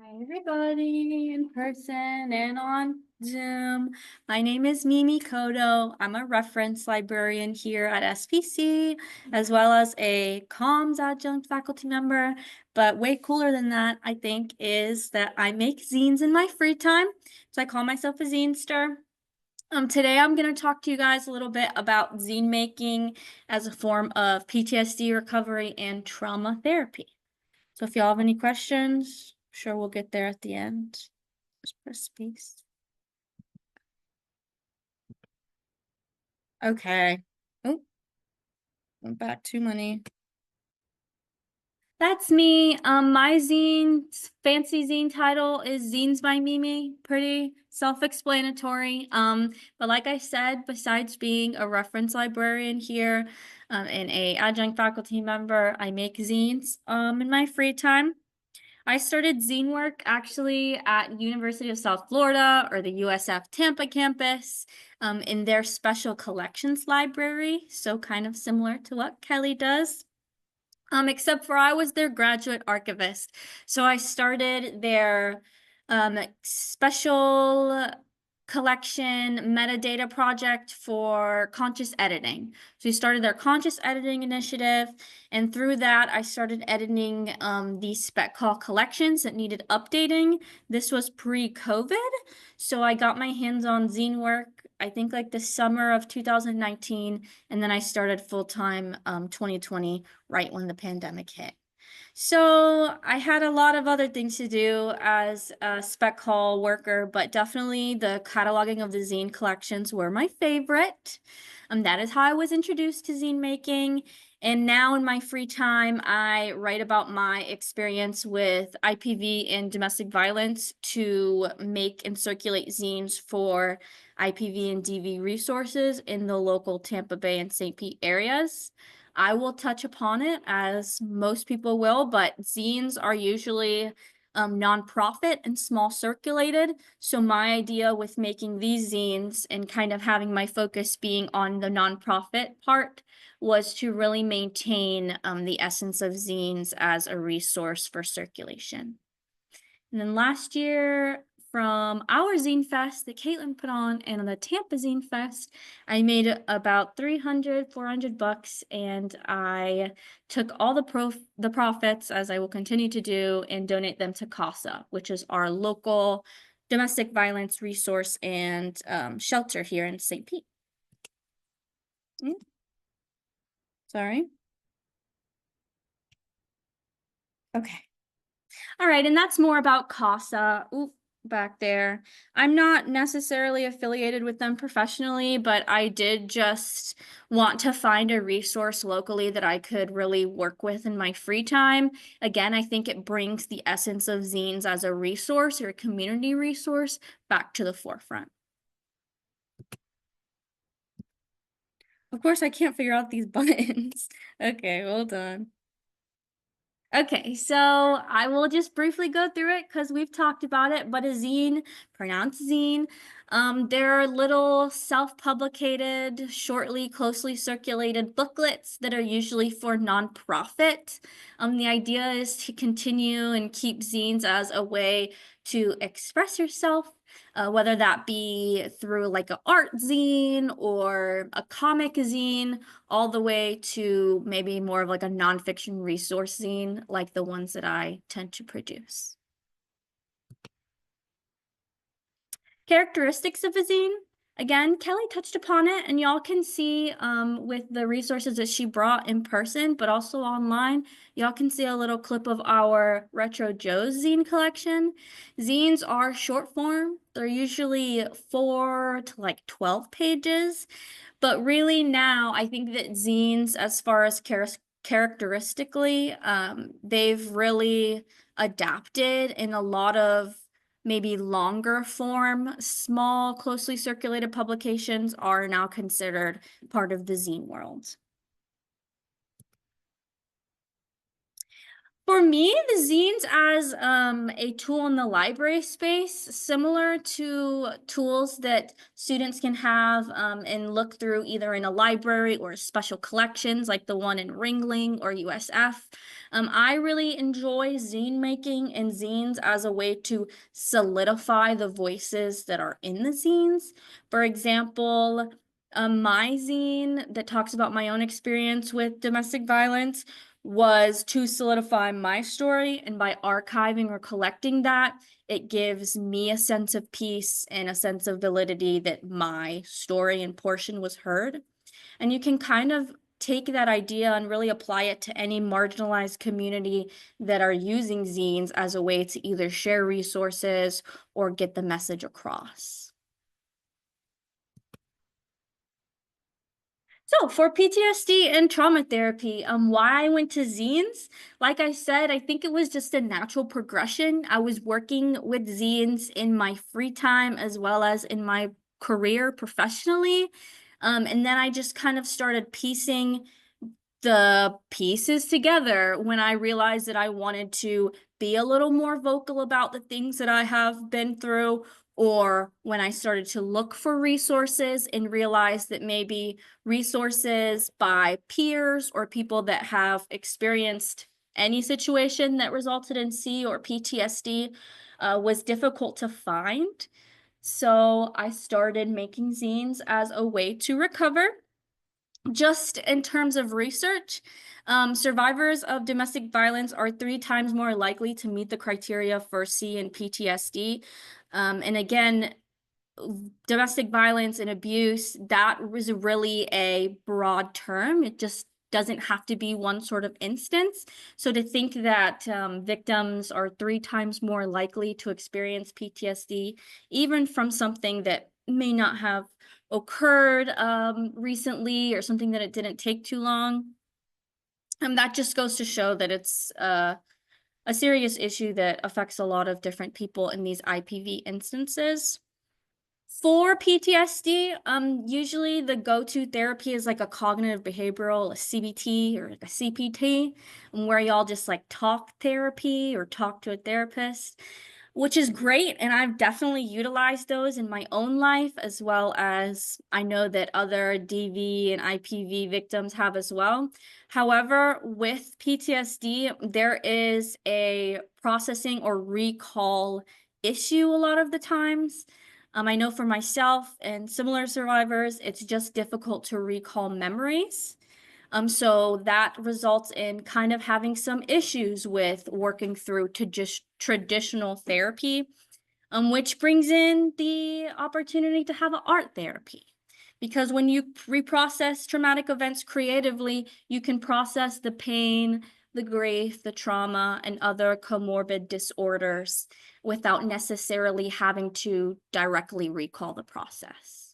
Hi, everybody in person and on Zoom. My name is Mimi Coto. I'm a reference librarian here at SPC, as well as a comms adjunct faculty member. But way cooler than that, I think, is that I make zines in my free time. So I call myself a Zinester. Today I'm going to talk to you guys a little bit about zine making as a form of PTSD recovery and trauma therapy. So if y'all have any questions, I'm sure we'll get there at the end. Just press space. Okay. Oh, went back too many. That's me. My zine's fancy zine title is Zines by Mimi. Pretty self-explanatory. But like I said, besides being a reference librarian here, and a adjunct faculty member, I make zines in my free time. I started zine work actually at University of South Florida, or the USF Tampa campus, in their special collections library. So kind of similar to what Kelly does. Except for I was their graduate archivist. So I started their special collection metadata project for conscious editing. So we started their conscious editing initiative, and through that I started editing these spec call collections that needed updating. This was pre-COVID, so I got my hands on zine work, I think like the summer of 2019, and then I started full-time 2020, right when the pandemic hit. So I had a lot of other things to do as a spec hall worker, but definitely the cataloging of the zine collections were my favorite. That is how I was introduced to zine making. And now in my free time, I write about my experience with IPV and domestic violence to make and circulate zines for IPV and DV resources in the local Tampa Bay and St. Pete areas. I will touch upon it, as most people will, but zines are usually nonprofit and small circulated. So my idea with making these zines and kind of having my focus being on the nonprofit part was to really maintain the essence of zines as a resource for circulation. And then last year, from our Zine Fest that Caitlin put on and the Tampa Zine Fest, I made about 300, 400 bucks, and I took all the profits, as I will continue to do, and donate them to CASA, which is our local domestic violence resource and shelter here in St. Pete. Sorry. Okay. All right, and that's more about CASA. Oop, back there. I'm not necessarily affiliated with them professionally, but I did just want to find a resource locally that I could really work with in my free time. Again, I think it brings the essence of zines as a resource or a community resource back to the forefront. Of course, I can't figure out these buttons. Okay, hold on. Okay, so I will just briefly go through it because we've talked about it, but a zine, pronounced zine, they're little self-publicated, shortly, closely circulated booklets that are usually for nonprofit. The idea is to continue and keep zines as a way to express yourself, whether that be through like an art zine or a comic zine, all the way to maybe more of like a nonfiction resource zine, like the ones that I tend to produce. Characteristics of a zine. Again, Kelly touched upon it, and y'all can see with the resources that she brought in person, but also online, y'all can see a little clip of our Retro Joe's zine collection. Zines are short form. They're usually 4 to like 12 pages. But really now, I think that zines, as far as characteristically, they've really adapted in a lot of maybe longer form, small, closely circulated publications are now considered part of the zine world. For me, the zines as a tool in the library space, similar to tools that students can have and look through either in a library or special collections like the one in Ringling or USF. I really enjoy zine making and zines as a way to solidify the voices that are in the zines. For example, my zine that talks about my own experience with domestic violence was to solidify my story, and by archiving or collecting that, it gives me a sense of peace and a sense of validity that my story and portion was heard. And you can kind of take that idea and really apply it to any marginalized community that are using zines as a way to either share resources or get the message across. So for PTSD and trauma therapy, why I went to zines, like I said, I think it was just a natural progression. I was working with zines in my free time as well as in my career professionally. And then I just kind of started piecing the pieces together when I realized that I wanted to be a little more vocal about the things that I have been through, or when I started to look for resources and realize that maybe resources by peers or people that have experienced any situation that resulted in C or PTSD was difficult to find. So I started making zines as a way to recover. Just in terms of research, survivors of domestic violence are 3 times more likely to meet the criteria for C and PTSD. And again, domestic violence and abuse, that was really a broad term. It just doesn't have to be one sort of instance. So to think that victims are 3 times more likely to experience PTSD, even from something that may not have occurred recently or something that it didn't take too long, that just goes to show that it's a serious issue that affects a lot of different people in these IPV instances. For PTSD, usually the go-to therapy is like a cognitive behavioral, a CBT or like a CPT, where y'all just like talk therapy or talk to a therapist, which is great. And I've definitely utilized those in my own life, as well as I know that other DV and IPV victims have as well. However, with PTSD, there is a processing or recall issue a lot of the times. I know for myself and similar survivors, it's just difficult to recall memories. So that results in kind of having some issues with working through to just traditional therapy, which brings in the opportunity to have an art therapy. Because when you reprocess traumatic events creatively, you can process the pain, the grief, the trauma, and other comorbid disorders without necessarily having to directly recall the process.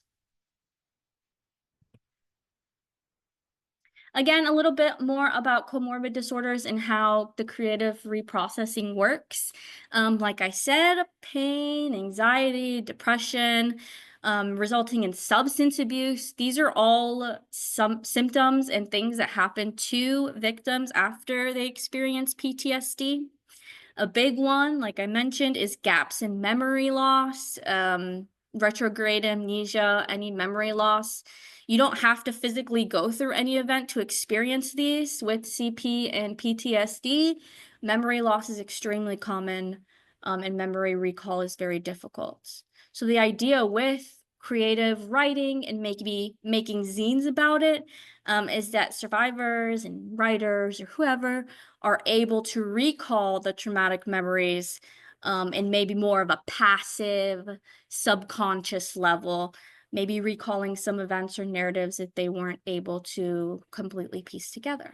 Again, a little bit more about comorbid disorders and how the creative reprocessing works. Like I said, pain, anxiety, depression, resulting in substance abuse. These are all some symptoms and things that happen to victims after they experience PTSD. A big one, like I mentioned, is gaps in memory loss, retrograde amnesia, any memory loss. You don't have to physically go through any event to experience these with CP and PTSD. Memory loss is extremely common, and memory recall is very difficult. So the idea with creative writing and maybe making zines about it is that survivors and writers or whoever are able to recall the traumatic memories in maybe more of a passive, subconscious level, maybe recalling some events or narratives that they weren't able to completely piece together.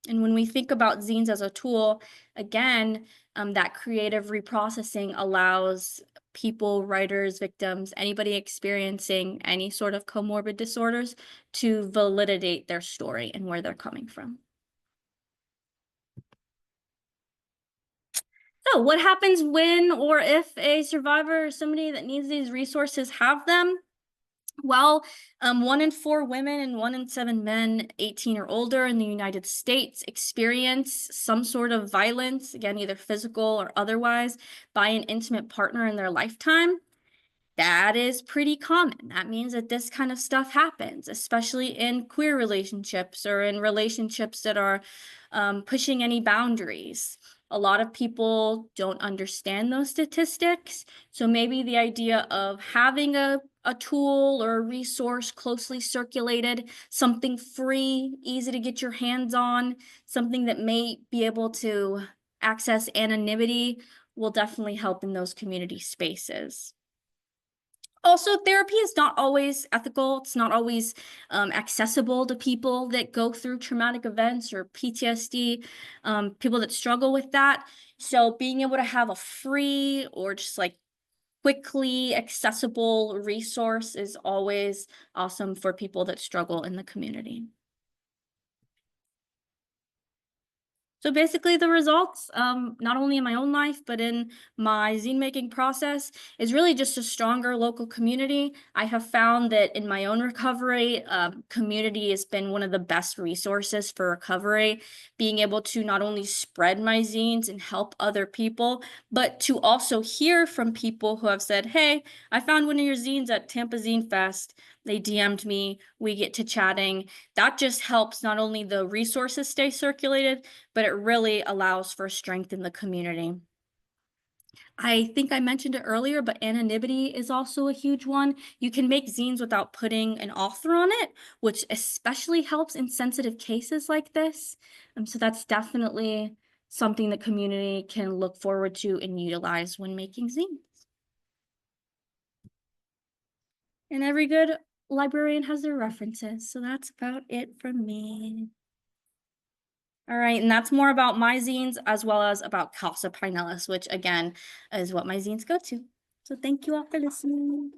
And when we think about zines as a tool, again, that creative reprocessing allows people, writers, victims, anybody experiencing any sort of comorbid disorders to validate their story and where they're coming from. So what happens when or if a survivor or somebody that needs these resources have them? Well, 1 in 4 women and 1 in 7 men, 18 or older in the United States experience some sort of violence, again, either physical or otherwise, by an intimate partner in their lifetime. That is pretty common. That means that this kind of stuff happens, especially in queer relationships or in relationships that are pushing any boundaries. A lot of people don't understand those statistics. So maybe the idea of having a tool or a resource closely circulated, something free, easy to get your hands on, something that may be able to access anonymity will definitely help in those community spaces. Also, therapy is not always ethical. It's not always accessible to people that go through traumatic events or PTSD, people that struggle with that. So being able to have a free or just like quickly accessible resource is always awesome for people that struggle in the community. So basically the results, not only in my own life, but in my zine making process is really just a stronger local community. I have found that in my own recovery, community has been one of the best resources for recovery, being able to not only spread my zines and help other people, but to also hear from people who have said, hey, I found one of your zines at Tampa Zine Fest. They DM'd me, we get to chatting. That just helps not only the resources stay circulated, but it really allows for strength in the community. I think I mentioned it earlier, but anonymity is also a huge one. You can make zines without putting an author on it, which especially helps in sensitive cases like this. So that's definitely something the community can look forward to and utilize when making zines. And every good librarian has their references, so that's about it from me. All right, and that's more about my zines as well as about Casa Pinellas, which again is what my zines go to. So thank you all for listening.